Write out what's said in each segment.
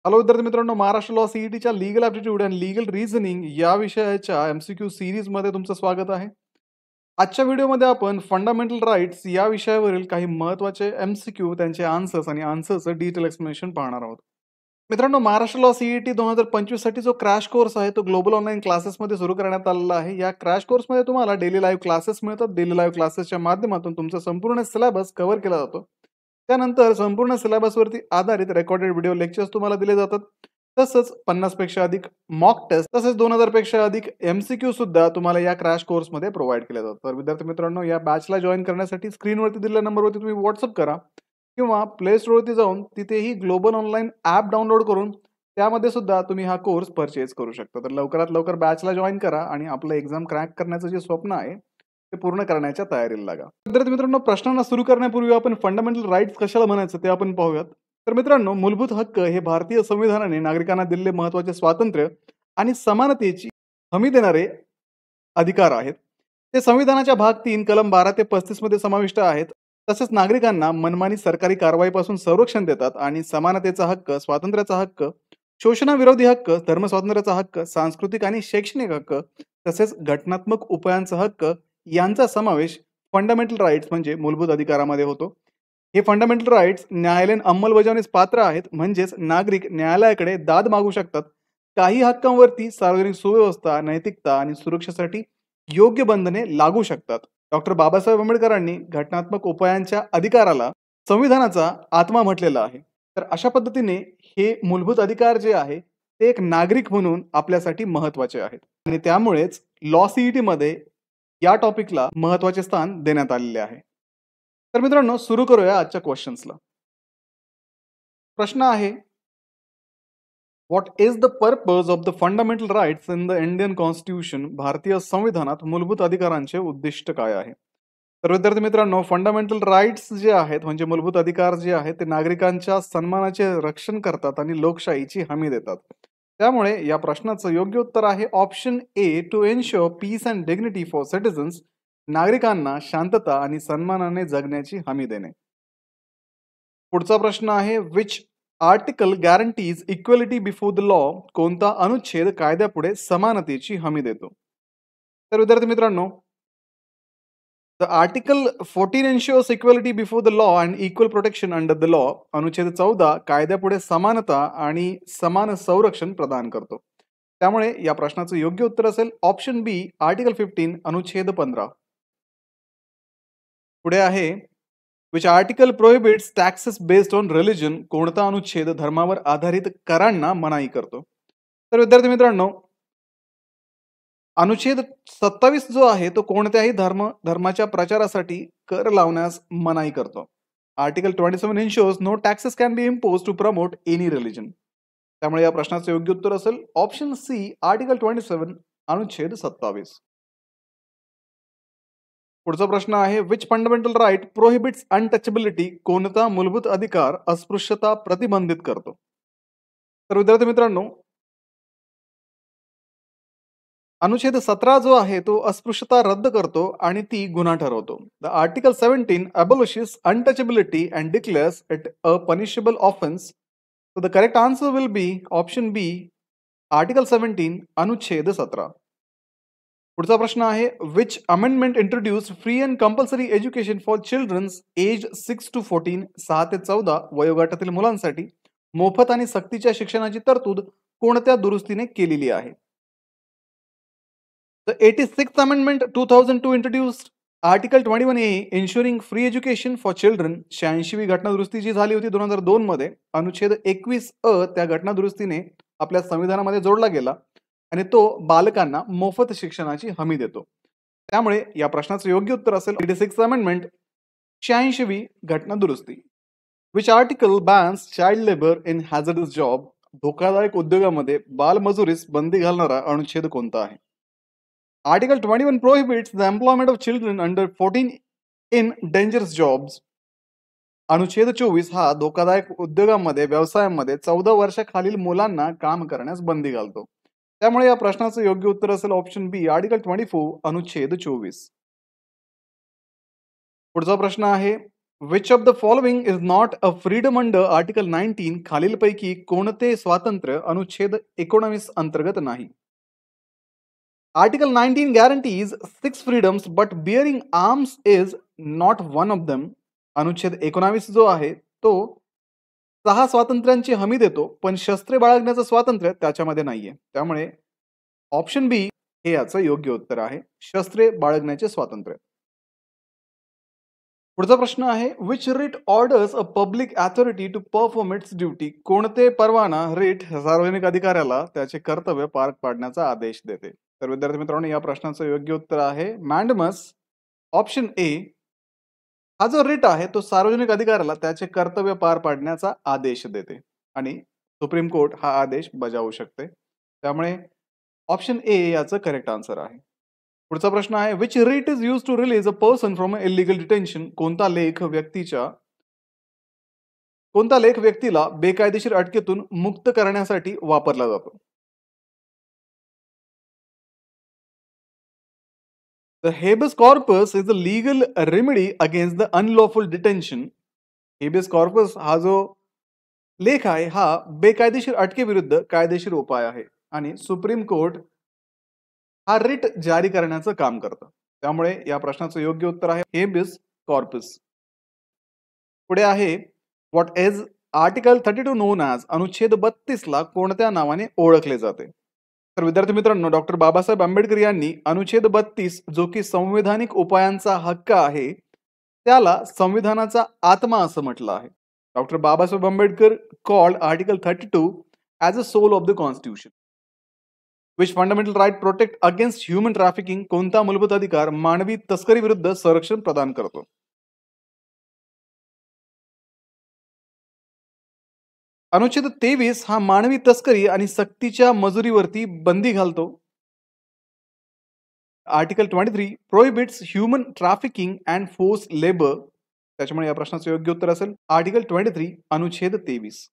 Hello विद्यार्थी मित्रांनो, Maharashtra law सीईटीच्या legal aptitude and legal reasoning या विषयाच्या एमसीक्यू सीरीजमध्ये तुमचं स्वागत आहे. आजच्या व्हिडिओमध्ये आपण फंडामेंटल राईट्स या विषयावरील काही महत्त्वाचे एमसीक्यू, त्यांचे आन्सर्स आणि आन्सर्सचं डिटेल एक्सप्लेनेशन पाहणार आहोत. मित्रांनो, महाराष्ट्र लॉ सीईटी 2025 साठी जो क्रॅश कोर्स आहे तो ग्लोबल ऑनलाईन क्लासेसमध्ये सुरू करण्यात आलेला आहे. या क्रॅश कोर्समध्ये तुम्हाला डेली लाईव्ह क्लासेस मिळतात. डेली लाईव्ह क्लासेसच्या माध्यमातून तुमचा संपूर्ण सिलेबस कव्हर केला जातो. त्यानंतर संपूर्ण सिलेबसवरती आधारित रेकॉर्डेड व्हिडिओ लेक्चर्स तुम्हाला दिले जातात. तसंच 50 पेक्षा अधिक मॉक टेस्ट तसेच 2000 पेक्षा अधिक एमसीक्यू सुद्धा तुम्हाला या क्रॅश कोर्समध्ये प्रोव्हाइड केले जातात. तर विद्यार्थी मित्रांनो, या बॅचला जॉईन करण्यासाठी स्क्रीनवरती दिलेल्या नंबरवरती तुम्ही व्हॉट्सअप करा किंवा प्ले स्टोरवरती जाऊन तिथेही ग्लोबल ऑनलाईन ॲप डाउनलोड करून त्यामध्ये सुद्धा तुम्ही हा कोर्स परचेज करू शकता. तर लवकरात लवकर बॅचला जॉईन करा आणि आपलं एक्झाम क्रॅक करण्याचं जे स्वप्न आहे ते पूर्ण करण्याच्या तयारीला लागा. विद्यार्थी मित्रांनो, प्रश्नांना सुरू करण्यापूर्वी आपण फंडामेंटल राईट्स कशाला म्हणायचं ते आपण पाहूयात. तर मित्रांनो, मूलभूत हक्क हे भारतीय संविधानाने नागरिकांना दिलेले महत्त्वाचे स्वातंत्र्य आणि समानतेची हमी देणारे अधिकार आहेत. ते संविधानाच्या भाग 3 कलम 12 ते 35 मध्ये समाविष्ट आहेत. तसेच नागरिकांना मनमानी सरकारी कारवाईपासून संरक्षण देतात आणि समानतेचा हक्क, स्वातंत्र्याचा हक्क, शोषणाविरोधी हक्क, धर्मस्वातंत्र्याचा हक्क, सांस्कृतिक आणि शैक्षणिक हक्क तसेच घटनात्मक उपायांचा हक्क यांचा समावेश फंडामेंटल राईट्स म्हणजे मूलभूत अधिकारामध्ये होतो. हे फंडामेंटल राईट्स न्यायालयीन अंमलबजावणीस पात्र आहेत, म्हणजेच नागरिक न्यायालयाकडे दाद मागू शकतात. काही हक्कांवरती सार्वजनिक सुव्यवस्था, नैतिकता आणि सुरक्षेसाठी योग्य बंधने लागू शकतात. डॉक्टर बाबासाहेब आंबेडकरांनी घटनात्मक उपायांच्या अधिकाराला संविधानाचा आत्मा म्हटलेला आहे. तर अशा पद्धतीने हे मूलभूत अधिकार जे आहे ते एक नागरिक म्हणून आपल्यासाठी महत्त्वाचे आहेत आणि त्यामुळेच लॉ सीईटी मध्ये या टॉपिकला महत्त्वाचे स्थान देण्यात आलेले आहे. तर मित्रांनो, सुरू करूया आजच्या क्वेश्चन्सला. प्रश्न आहे, what is the purpose of the fundamental rights in the Indian constitution? भारतीय संविधानात मूलभूत अधिकारांचे उद्दिष्ट काय आहे? तर विद्यार्थी मित्रांनो, फंडामेंटल राईट्स जे आहेत म्हणजे मूलभूत अधिकार जे आहेत ते नागरिकांच्या सन्मानाचे रक्षण करतात आणि लोकशाहीची हमी देतात. त्यामुळे या प्रश्नाचं योग्य उत्तर आहे option A, to ensure peace and dignity for citizens. नागरिकांना शांतता आणि सन्मानाने जगण्याची हमी देणे. पुढचा प्रश्न आहे, which article guarantees equality before the law? कोणता अनुच्छेद कायद्यापुढे समानतेची हमी देतो? तर विद्यार्थी मित्रांनो, the article 14 ensures equality before the law and equal protection under the law. अनुच्छेद 14 कायद्यापुढे समानता आणि समान संरक्षण प्रदान करतो. त्यामुळे या प्रश्नाचं योग्य उत्तर असेल ऑप्शन बी, आर्टिकल 15 अनुच्छेद 15. पुढे आहे, which article prohibits taxes based on religion? कोणता अनुच्छेद धर्मावर आधारित करांना मनाई करतो? तर विद्यार्थी मित्रांनो, अनुच्छेद 27 जो आहे तो कोणत्याही धर्माच्या प्रचारासाठी कर लावण्यास मनाई करतो. Article 27 ensures no taxes can be impose to promote any religion. त्यामुळे या प्रश्नाचं योग्य उत्तर असेल ऑप्शन सी, आर्टिकल 27 अनुच्छेद 27. पुढचा प्रश्न आहे, which fundamental right prohibits untouchability? कोणता मूलभूत अधिकार अस्पृश्यता प्रतिबंधित करतो? तर विद्यार्थी मित्रांनो, अनुच्छेद 17 जो आहे तो अस्पृश्यता रद्द करतो आणि ती गुन्हा ठरवतो. The article 17 abolishes untouchability and declares it a punishable offense. So the correct answer will be option B, article 17 अनुच्छेद 17. पुढचा प्रश्न आहे, which amendment introduce free and compulsory education for childrens age 6 to 14? 6 ते 14 वयोगटातील मुलांसाठी मोफत आणि सक्तीच्या शिक्षणाची तरतूद कोणत्या दुरुस्तीने केलेली आहे? The 86th Amendment 2002 introduced Article 21A ensuring free education for children. 86वी घटना दुरुस्ती जी झाली होती 2002 मध्ये, अनुच्छेद 21 त्या घटना दुरुस्तीने आपल्या संविधानामध्ये जोडला गेला आणि तो बालकांना मोफत शिक्षणाची हमी देतो. त्यामुळे या प्रश्नाचं योग्य उत्तर असेल 86th अमेंडमेंट, 86वी घटना दुरुस्ती. Which article bans child labour in hazardous job? धोकादायक उद्योगामध्ये बालमजुरीस बंदी घालणारा अनुच्छेद कोणता आहे? Article 21 prohibits the employment of children under 14 in dangerous jobs. अनुच्छेद 24 हा धोकादायक उद्योगांमध्ये, व्यवसायांमध्ये 14 वर्षाखालील मुलांना काम करण्यास बंदी घालतो. त्यामुळे या प्रश्नाचं योग्य उत्तर असेल ऑप्शन बी, आर्टिकल 24 अनुच्छेद 24. पुढचा प्रश्न आहे, which of the following is not a freedom under article 19 खालीलपैकी कोणते स्वातंत्र्य अनुच्छेद 19 अंतर्गत नाही? Article 19 guarantees 6 freedoms but bearing arms is not one of them. अनुच्छेद 19 जो आहे तो 6 स्वातंत्र्यांची हमी देतो, पण शस्त्रे बाळगण्याचं स्वातंत्र्य त्याच्यामध्ये नाहीये. त्यामुळे ऑप्शन बी हे याचं योग्य उत्तर आहे, शस्त्रे बाळगण्याचे स्वातंत्र्य. पुढचा प्रश्न आहे, which writ orders a public authority to perform its duty? कोणते परवाना रिट सार्वजनिक अधिकाऱ्याला त्याचे कर्तव्य पार पाडण्याचा आदेश देते? तर विद्यार्थी मित्रांनो, या प्रश्नाचं योग्य उत्तर आहे मॅन्डमस, ऑप्शन ए. हा जो रिट आहे तो सार्वजनिक अधिकाऱ्याला त्याचे कर्तव्य पार पाडण्याचा आदेश देते आणि सुप्रीम कोर्ट हा आदेश बजावू शकते. त्यामुळे ऑप्शन ए याचं करेक्ट आन्सर आहे. पुढचा प्रश्न आहे, which writ is use to release a person from illegal detention? कोणता लेख व्यक्तीला बेकायदेशीर अटकेतून मुक्त करण्यासाठी वापरला जातो? The habeas corpus is a legal remedy against the unlawful detention. Habeas corpus हा जो लेख आहे हा बेकायदेशीर अटकेविरुद्ध कायदेशीर उपाय आहे आणि सुप्रीम कोर्ट हा रिट जारी करण्याचं काम करतं. त्यामुळे या प्रश्नाचं योग्य उत्तर आहे हेबियस कॉर्पस. पुढे आहे, what is article 32 non as? अनुच्छेद 32 ला कोणत्या नावाने ओळखले जाते? तर विद्यार्थी मित्रांनो, डॉक्टर बाबासाहेब आंबेडकर यांनी अनुच्छेद 32 जो की संविधानिक उपायांचा हक्क आहे त्याला संविधानाचा आत्मा असं म्हटलं आहे. Doctor Babasaheb Ambedkar called article 32 as a soul of the constitution. Which fundamental right protect against human trafficking? कोणता मूलभूत अधिकार मानवी तस्करी विरुद्ध संरक्षण प्रदान करतो? अनुच्छेद 23 हा मानवी तस्करी आणि सक्तीच्या मजुरीवरती बंदी घालतो. Article 23 prohibits human trafficking and force labour. त्याच्यामुळे या प्रश्नाचं योग्य उत्तर असेल आर्टिकल 23 अनुच्छेद 23.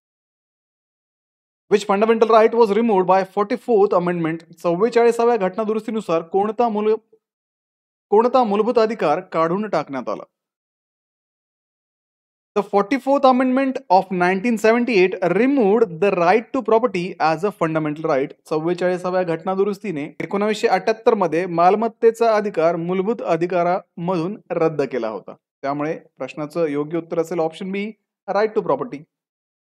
Which fundamental right was removed by 44th amendment? 44व्या घटना दुरुस्तीनुसार कोणता मूलभूत अधिकार काढून टाकण्यात आला? The 44th Amendment of 1978 removed the right to property as a fundamental right. 44व्या घटना दुरुस्तीने 1978 मध्ये मालमत्तेचा अधिकार मूलभूत अधिकारामधून रद्द केला होता. त्यामुळे प्रश्नाचं योग्य उत्तर असेल option B, right to property,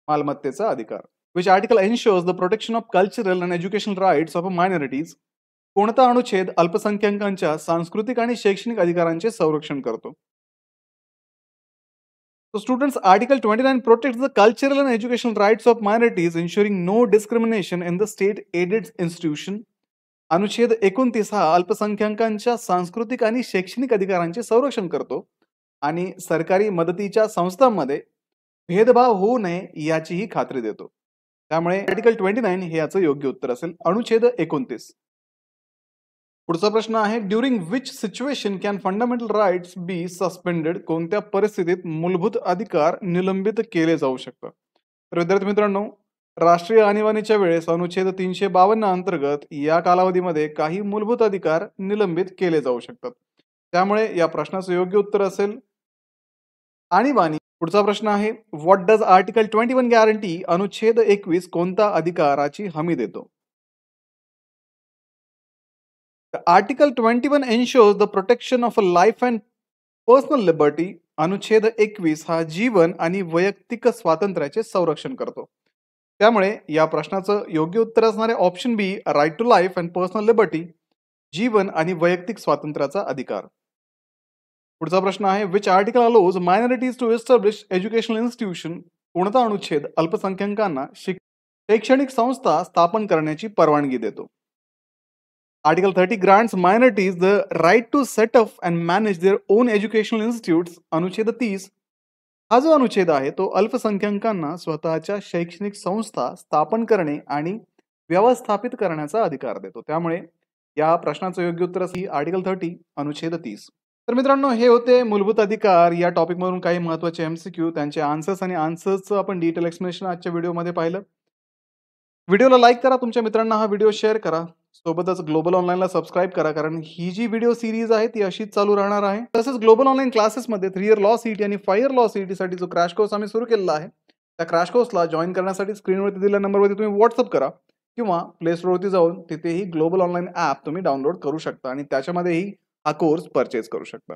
मालमत्तेचा अधिकार. Which article ensures the protection of cultural and educational rights of minorities? कोणता अनुच्छेद अल्पसंख्याकांच्या सांस्कृतिक आणि शैक्षणिक अधिकारांचे संरक्षण करतो? So students, Article 29 protects the cultural and educational rights of minorities, ensuring no discrimination in the state-aided institution. अनुच्छेद 29 हा अल्पसंख्याकांच्या सांस्कृतिक आणि शैक्षणिक अधिकारांचे संरक्षण करतो आणि सरकारी मदतीच्या संस्थांमध्ये भेदभाव होऊ नये याचीही खात्री देतो. त्यामुळे आर्टिकल 29 हे याचं योग्य उत्तर असेल अनुच्छेद 29. पुढचा प्रश्न आहे, during which situation can fundamental rights be suspended? कोणत्या परिस्थितीत मूलभूत अधिकार निलंबित केले जाऊ शकतात? तर विद्यार्थी मित्रांनो, राष्ट्रीय आणीबाणीच्या वेळेस अनुच्छेद 352 अंतर्गत या कालावधीमध्ये काही मूलभूत अधिकार निलंबित केले जाऊ शकतात. त्यामुळे या प्रश्नाचं योग्य उत्तर असेल आणीबाणी. पुढचा प्रश्न आहे, व्हॉट डज आर्टिकल 21 गॅरंटी? अनुच्छेद 21 कोणता अधिकाराची हमी देतो? Article 21 ensures the protection of a life and personal liberty. अनुच्छेद 21 हा जीवन आणि वैयक्तिक स्वातंत्र्याचे संरक्षण करतो. त्यामुळे या प्रश्नाचं योग्य उत्तर असणारे option B, right to life and personal liberty, जीवन आणि वैयक्तिक स्वातंत्र्याचा अधिकार. पुढचा प्रश्न आहे, which article allows minorities to establish educational institution? कोणता अनुच्छेद अल्पसंख्याकांना शैक्षणिक संस्था स्थापन करण्याची परवानगी देतो? Article 30 grants minorities the right to set up and manage their own educational institutes. अनुच्छेद 30 हा जो अनुच्छेद आहे तो अल्पसंख्याकांना स्वतःच्या शैक्षणिक संस्था स्थापन करणे आणि व्यवस्थापित करण्याचा अधिकार देतो. त्यामुळे या प्रश्नाचं योग्य उत्तर असेल आर्टिकल 30 अनुच्छेद 30. तर मित्रांनो, हे होते मूलभूत अधिकार या टॉपिक मधून काही महत्त्वाचे एमसीक्यू, त्यांचे आन्सर्स आणि आन्सर्सचं आपण डिटेल एक्सप्लेनेशन आजच्या व्हिडिओमध्ये पाहिलं. व्हिडिओला लाईक करा, तुमच्या मित्रांना हा व्हिडिओ शेअर करा. सोबतच ग्लोबल ऑनलाईनला सबस्क्राईब करा, कारण ही जी व्हिडिओ सीरीज आहे ती अशीच चालू राहणार आहे. तसंच ग्लोबल ऑनलाईन क्लासेसमध्ये 3 इयर लॉ सीईटी आणि 5 इयर लॉ सीईटीसाठी जो क्रॅश कोर्स आम्ही सुरू केलेला आहे, त्या क्रॅश कोर्सला जॉइन करण्यासाठी स्क्रीनवरती दिलेल्या नंबरवरती तुम्ही व्हॉट्सअप करा किंवा प्ले स्टोअरवरती जाऊन तिथेही ग्लोबल ऑनलाईन ॲप तुम्ही डाउनलोड करू शकता आणि त्याच्यामध्येही हा कोर्स परचेस करू शकता.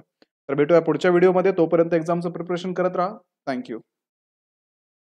तर भेटूया पुढच्या व्हिडिओमध्ये. तोपर्यंत एक्झामचं प्रिपरेशन करत राहा. Thank you.